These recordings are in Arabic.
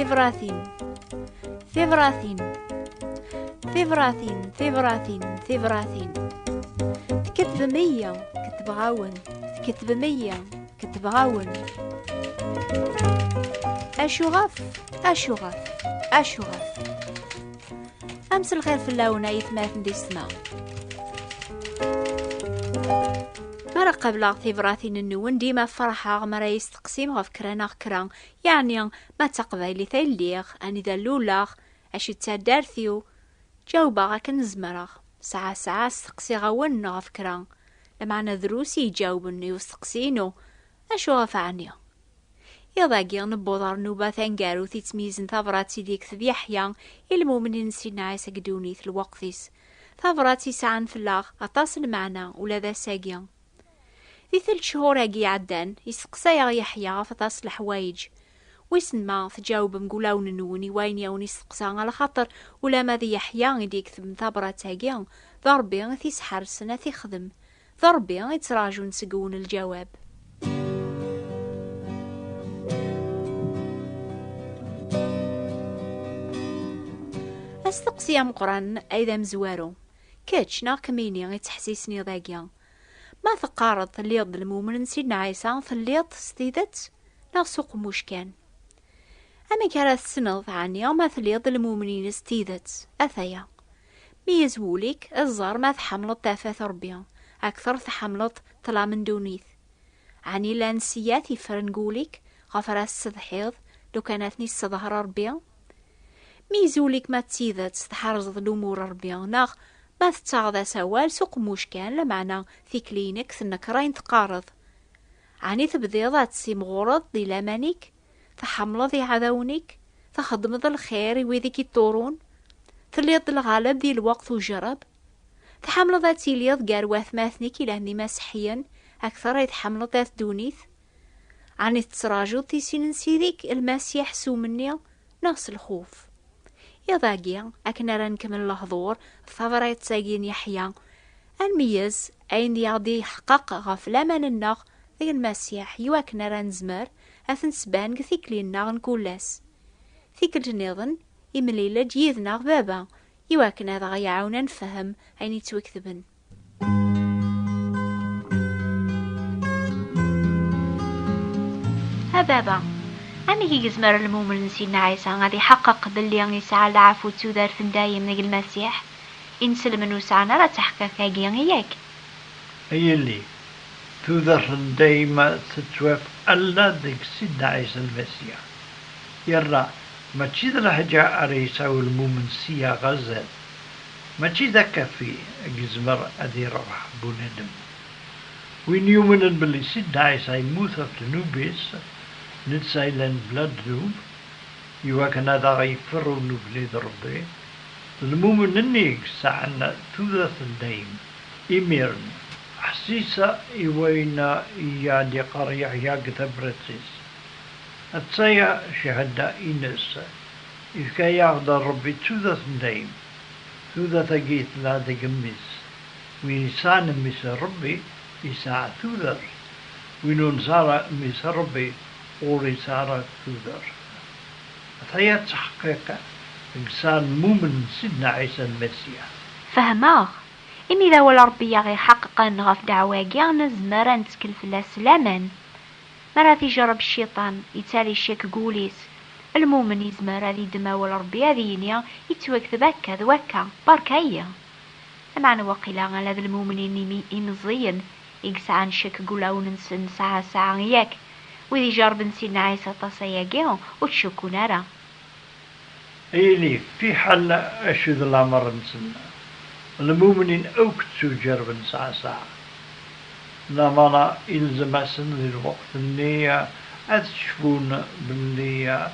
ثبراثين ثبراثين ثبراثين ثبراثين ثبراثين. تكتب 100 كتب غاون، تكتب 100 كتب غاون. أشغف أشغف أشغف. أمس الخير في اللون يتماثل دي السماء. مرة قبل ثبراثين النون ديما فرحة مرة يستقسيم غف كران كران، يعني ما تقبيلي ثيليغ أني ذا لولاغ أشي تادارثيو جاوبا غاك نزمرغ. ساعة ساعة استقسي غاون غف كران لما ندروسي يجاوبني وستقسينو أشو غفعني. يضاقي نبوضر نوبا ثانقارو تيتميزن ثبراتي ديك ثبيحيا المؤمنين نسينا عيسى قدوني في الوقتيس ثبراتي ساعن فلاغ أطاس المعنى ولا ذا ساقيا. ذي 3 شهور اقي عدان يسقسايا يحيا فطاس الحوايج ويسنما تجاوب مقولاون نوني وين يوني يسقسا على خاطر ولا ماذا يحيا يديك ثم ثبراتاقيا ضربي تيسحر سنة تيخدم ضربي يتراجو نسقون الجواب. استقسي مقرن ايضا مزوارو كاتش نا كميني يتحسيسني ضاقيا ما ثقارض ثليض المؤمن سيدنا عيسى ثليض ستيدت لا سوق مشكان. أما كانت سنض عني وما ثليض المؤمنين ستيدت أثايا ميزوليك الزار ما تحملت تافات ربيا أكثر تحملت طلا من دونيث عني لانسياتي فرنقوليك غفرات السضحيض لو كانتني السظهر ربيا ميزوليك ما تسيدت تحرزض الأمور ربيا ناغ ما تتغذى سوال سوق مشكان لمعنى في كلينك ثنك راين تقارض عني تبديض تسي مغورض دي لامانيك تحملض عذاونيك تخدمض الخير ويذيك الطورون تليض الغالب دي الوقت وجرب تحملض تيليض قاروات ماثنيك لاني مسحيا أكثر يتحملض ذات دونيث عني تتراجو تيسين نسيديك المسيح سو مني نفس الخوف. يضاقيا أكنا رنكمل الهضور الثغرة يتساقين يحيا الميز أين يغدي حقق غفلة من النغ ذي المسيح يواكنا رنزمر أثن سبان كثيكلي النغ نكولاس ثيكل جنيضن إمليلة جيذ نغ بابا يواكنا ذا غيعونا نفهم أين يتوكذبن. ها بابا أمي كي جزمر المؤمن سيدنا عيسى غادي يحقق باللي يسعى العفو تودار في دايم نجي المسيح إنسلم إنه سعنا لا تحقق هاجيك. أي اللي تودار دايما تتوف ألا ديك سيدنا عيسى المسيح يرى ما تشيد الحجاء عيسى والمؤمن سيا غزل ما تشيد كفي جزمر أدي روح بندم وين يؤمن باللي سيدنا عيسى يموت في نوبيس نتسايلن بلادوب يواكن هذا غيفرو نبلي ضربي المؤمن النيك سعنا ثلاث الدايم إميرن حسيسا إيوينا إيادي قريع يا كتبرتيس أتسايا شهدا إنس إذا يغدر ربي ثلاث الدايم ثلاث جيت لا دقميس ويسان مس ربي يساع ثلاث وينون سارة مس ربي ورسالة تودر. هي تحقيق إنسان مؤمن سيدنا عيسى المسيح. فهماغ إني ذا والربي غي حقق نغف دعواقي نزمر نتكل في الله سلاما مرة يجرب الشيطان يتالي الشيك قوليس المؤمن يزمر هذي دما والربي هذينيا يتوكذ هكا ذوكا باركايا معنى وقيلا على ذا المؤمنين يمزين يقسعان الشيك قولاو ننسن ساعة ساعة ياك وذي جرب سيدنا عيسى تصياقيهم وتشكو نارا. إيلي في حل أشد الأمر نسنا المؤمنين أوكتسو جرب ساعة لما إلزم سن الوقت النية أتشفون بالنية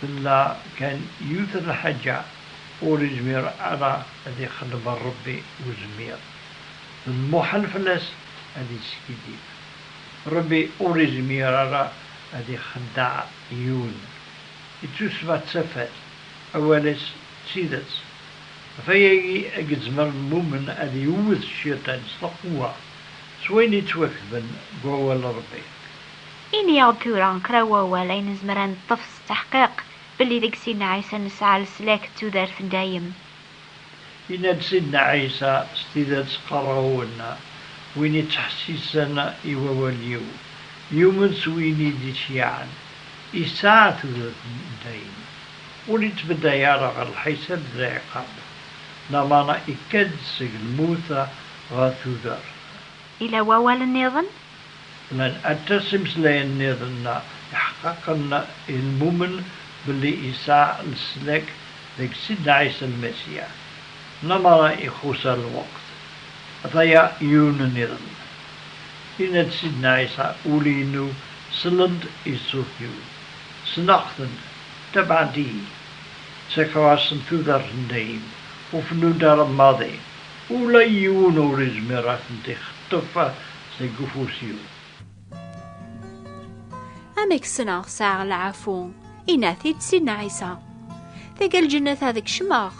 لا كان يوثر الحجة ورزمير على هذه خدم ربي وزمير المحلفلس هذه سكيدي ربي أوريزمير على هذه خداع يون يتسمى تسفت أولس تسيدت فيجي أجزمر المؤمن هذه يوث الشيطان سقوة سوين يتوكبن جوا ربي إني أذكران كروا ولين زمران طفس تحقيق بلي ذيك سيدنا عيسى نسعى لسلاك تودار في دايم. إن سيدنا عيسى استيدات قرونا وين تحسيسنا إيواليو يوم سويني دي شيعان إساعة دايم وليت بدا يرى الحساب ذا عقاب نمانا إكاد الموتى غاثودر إلى ووال النظن؟ لأن أتسم سلاي النظن يحققنا المؤمن باللي إساء السلاك ذاك سيدنا عيسى المسيح نمانا يخوص الوقت أثايا يون النظن إن سيدنا عيسى أولينو سلند إسوثيو سناختن تبعدي سكواسن تودر نديم وفنو دار ماضي ولا يونو رزمرات تختفى سيقفوسيو أميك سناغ ساعة العفو إناثيد سيدنا عيسى ذاك الجنة هذاك شماغ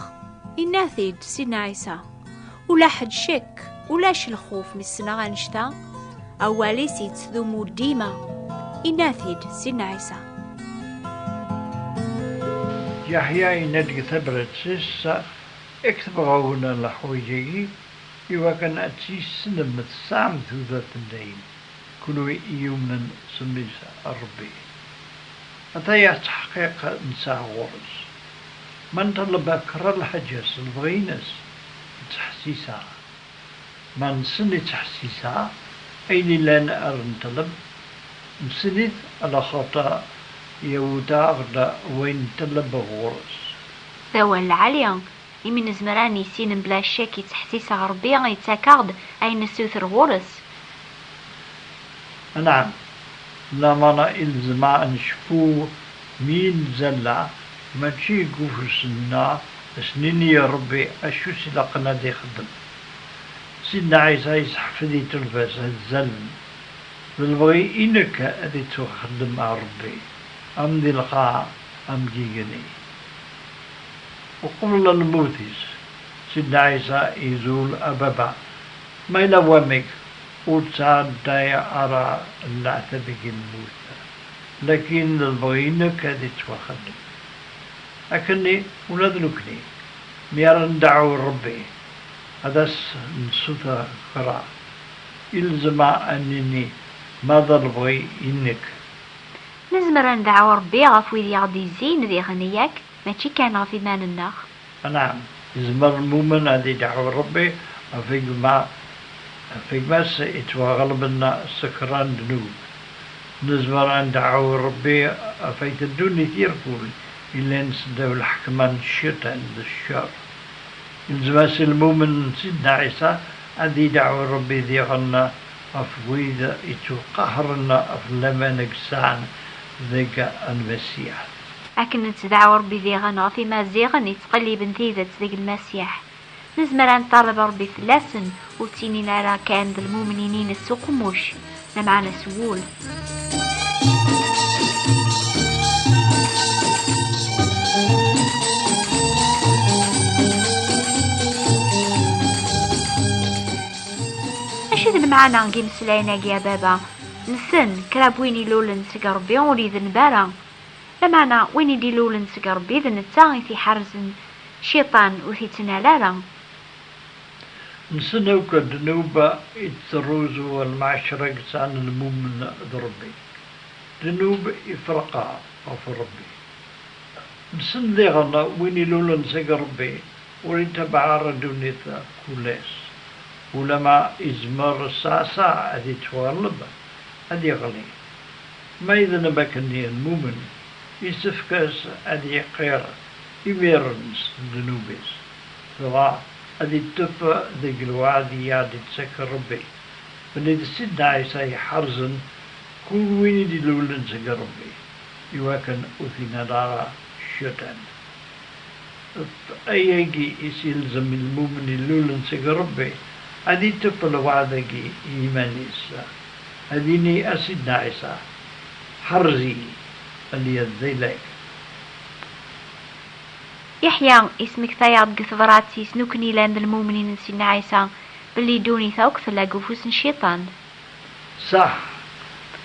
إناثيد سيدنا عيسى ولا حد شك ولاش الخوف من السنة غنشتا أولي سيت ذو ديما إناثيد سيدنا عيسى يحيى يندق ثبرت سيسا اكتب غونا لحويجي يوكن أتسيس سنم السام ذات الدين كلوا يومن سميس الربي أتايا تحقيق نساء غرز من طلب أكرر الحجس البغينس تحسيسها من سن تحسيسها أين لان أرن طلب مسند على خطأ يودا غدا وين طلب غرز ذو العليا يمين زمراني سين بلا شك تحسيسها ربي يتاكارد أين سوثر غرز. نعم لما إلزما نشفو مين زلا ماشي قفصنا سنين يا ربي أشو سلقنا دي خدم سيدنا عيسى يسحفدي تلفاس الزلم بالبغي إنك أدي تخدم مع ربي أم دي لقاء أم جيجني وقبل الموتيس سيدنا عيسى يزول أبابا ما يلوامك وتساعد دايا أرى العتبك الموتى لكن البغينك هذه تخدم أكني ونذلكني ميارن دعو ربي هذا نصوص قراء إلزم أنني ماذا البغي إنك نزمر ندعو ربي غفو ذي غدي زين ذي غنياك ماشي كان غفي مان الناخ. نعم نزمر المؤمن هذه دعو ربي في ما سيتوغلبنا سكران دنوب نزمر أن دعو ربي أفيت الدنيا تيركول إلا نسدو الحكمان الشيطان الشر الزماس المؤمن سيدنا عيسى هذه دعو ربي ذي غنا أفويد يتقهرنا أفلما نقسان ذيك المسيح لكن نتدعو ربي ذي غنا في ما زيغن يتقلي بنتيذة ذيك المسيح نزمر أن طالب ربي فلاسن وتيني نرى كان ذا المؤمنين السوق موش نمعنا سوول أشد معنا نجيم سلاينا يا بابا نسن كراب ويني لولن سقربي ولي ذن بارا لمعنا ويني دي لولن سقربي ذن التاغي في حرز شيطان وثي تنالارا نسنو كدنوبة التروز والمعشرة عن المؤمن ضربي دنوب إفرقا أف ربي نسن ذي غنا ويني لولن سقربي ولين تبع ردونيثا كولاس ولما إزمر ساسا أدي توالب أدي غلي ما إذا نبكني المؤمن يسفكس أدي قير يميرنس دنوبيس سواء أدي تفا ذيك الوعدي أدي تسكر ربي فلذا سيدنا عيسى حرزن كل وين دي لولن سكر ربي يواكن أثينا دارا شتان أيجي يسيلزم المؤمن لولن سكر ربي أدي تفل وعدك إيمانيسا أديني أسيدنا عيسى حرزي اللي يذيلك يحيى اسمك ثياب قثبراتي سنوكني لاند المؤمنين سيدنا عيسى باللي دوني ثوك ثلا قفوس الشيطان صح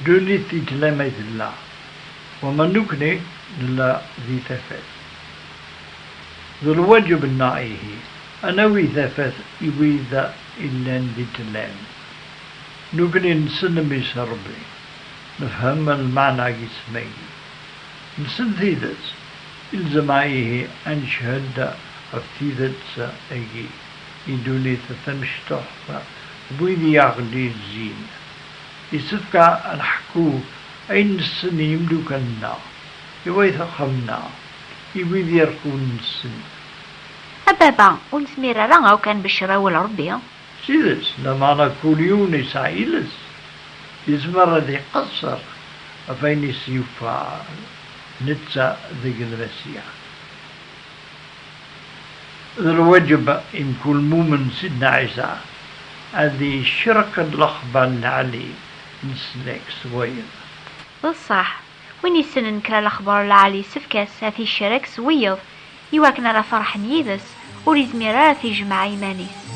دوني في تلاميذ الله ومن نكني لا ذي ثفت ذو الواجب النائه أنا وي ثفت يويذا إلا ندتلان نقني نسلم ربي نفهم المعنى جسمي نسل ذيذت إلزمائه أن شهد أفتيذت أيجي يدوني تتمشتح بويذي يغلي الزين يسفك الحكو أين السن يملكنا يويث خمنا يويذ يركون السن أبابا ونسمير راه كان بشرا ولا ربي سيدس لما أنا كل يوم يسعيلس يزمر ذي قصر أفين سيوفا نتسا ذي المسيح الواجب إن كل مؤمن سيدنا عيسى هذه الشركة الأخبار العلي نسلك سوير بالصح وين يسنن كلا الأخبار العالي سفكاس هذه الشرك سويض يواكنا را فرح نيدس وريزميرا في جمع إيمانيس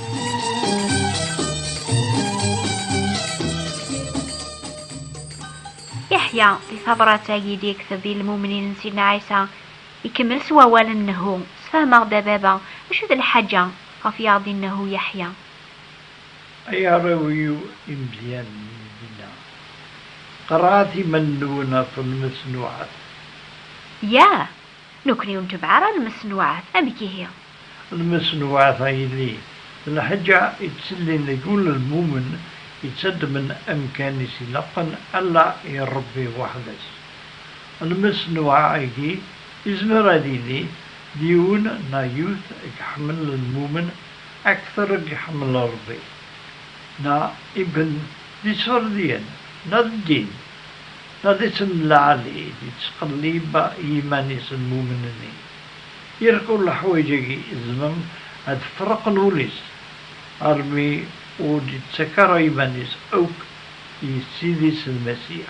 يحيى في فترة يدي يكتب المؤمنين سيدنا عيسى يكمل سوا والنهو سفهم دبابا وشو ذا الحاجة غفي عضي النهو يحيى أي رويو إمزيان بنا قراتي منونا في المسنوعات يا نكني ونتبع المسنوعات أبكي هي المسنوعات هايلي الحاجة يتسلين يقول المؤمن يتسد من أمكاني سلقا ألا يربي وحدس المسنوعة هايلي إزمرا ديلي ديون نايوث يحمل المؤمن أكثر يحمل ربي نا ابن دي سردين نا الدين نا دي سملالي دي تقليب إيماني المؤمنين يركو الحوايجي إزمم هاد فرق نوليس أرمي ودي تسكر إيمانيس أوك يسيديس المسيح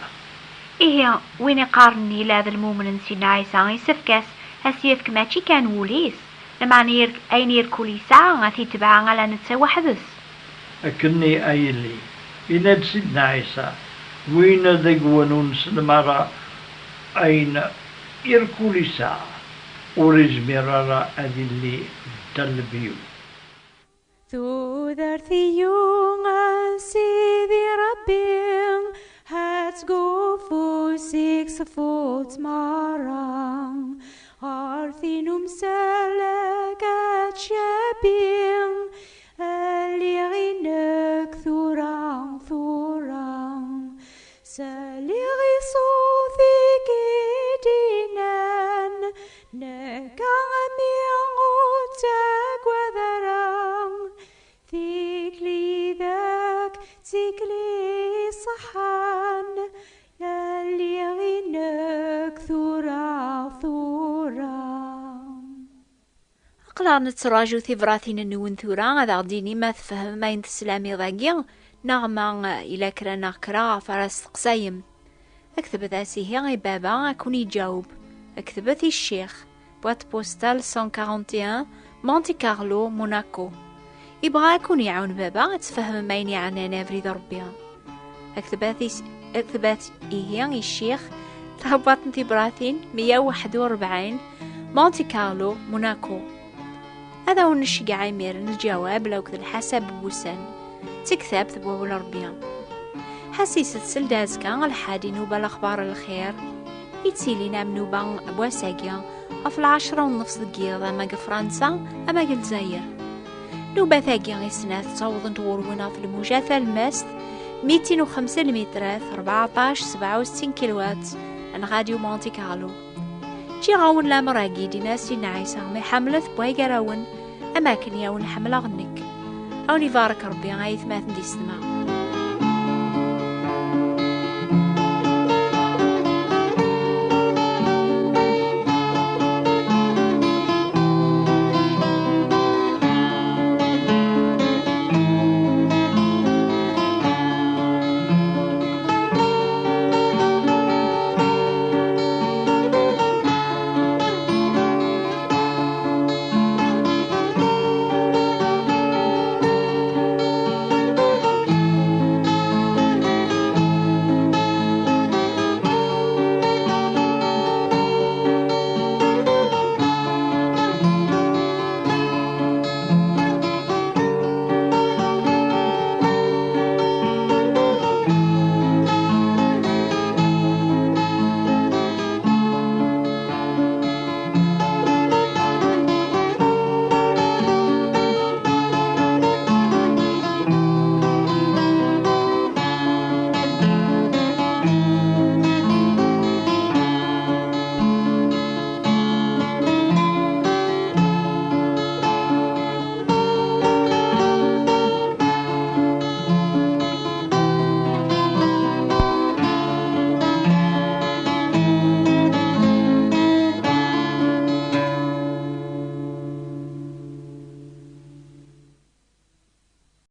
إيه وين قارني لهذا المؤمن سيدنا عيسى يسفكاس هسيفك ماشي كان وليس لما أين يركو لي ساعة غاثي تبعا على نتسوى حدث أكني أيلي إن سيدنا عيسى وين ذقونون سلمارا أين يركو لي ساعة ورزميرا أدلي دلبيو Þú þarð í junga síði rabbing het gofu sig så fort marang har þínum sellegat sjebing elir í nög þúrang selir í sóþig í dinen negang mjang og tegweðarang تيكلي صحان يلي غينك ثورا أقلا نتراجو ثبراتين النون ثورا هذا غديني ما تفهم ما ينتسلامي ضاقيا نغما إلا كرانا كرا فرس قسايم أكتب ذاسي هي بابا أكون يجاوب أكتبت الشيخ بوات بوستال 141 مونتي كارلو موناكو يبغى يكون يعاون بابا تفهم ما يعني نافري ربيها اكتبات هي الشيخ ثبات نتبراثين 141 مونتي كارلو موناكو هذا هو الشيء عامر الجواب لو كذا الحسب بوسان تكتب ثبوا الربيع حسيس السلدازكا الحادي نوبة الأخبار الخير يتسيلي نام نوبة بواساقيا في 10:30 دقيقة أما فرنسا أما الجزائر نوبة ثاقيا غيسناث تصوض نتغرونا في الموجة الماست 205 مترات 14-67 كيلوات عن راديو مونتي كارلو جي غاون لا مراقي دينا سيدنا عيسى مي حملة بوايقا راون أماكن ياون حملة غنك أوني بارك ربي غايث ماثن دي السما